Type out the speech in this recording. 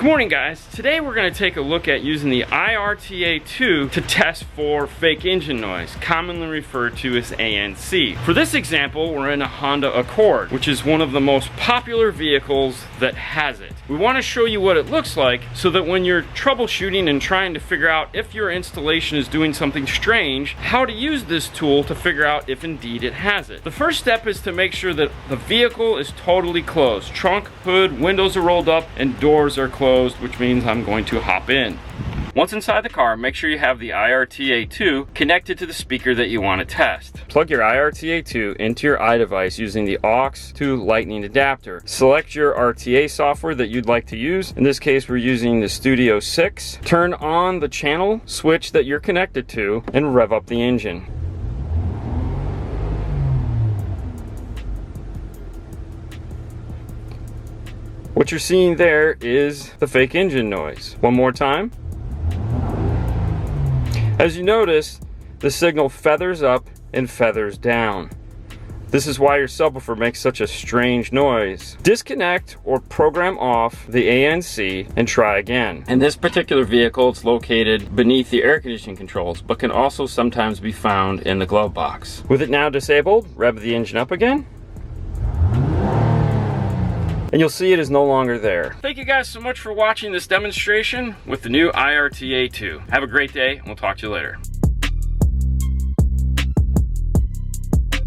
Good morning, guys. Today we're going to take a look at using the iRTA2 to test for fake engine noise, commonly referred to as ANC. For this example, we're in a Honda Accord, which is one of the most popular vehicles that has it. We want to show you what it looks like so that when you're troubleshooting and trying to figure out if your installation is doing something strange, how to use this tool to figure out if indeed it has it. The first step is to make sure that the vehicle is totally closed. Trunk, hood, windows are rolled up, and doors are closed, which means I'm going to hop in. Once inside the car, make sure you have the iRTA2 connected to the speaker that you want to test. Plug your iRTA2 into your iDevice using the aux to lightning adapter. Select your RTA software that you'd like to use. In this case, we're using the Studio 6. Turn on the channel switch that you're connected to and rev up the engine. What you're seeing there is the fake engine noise. One more time. As you notice, the signal feathers up and feathers down. This is why your subwoofer makes such a strange noise. Disconnect or program off the ANC and try again. In this particular vehicle, it's located beneath the air conditioning controls, but can also sometimes be found in the glove box. With it now disabled, rev the engine up again, and you'll see it is no longer there. Thank you guys so much for watching this demonstration with the new iRTA2. Have a great day, and we'll talk to you later.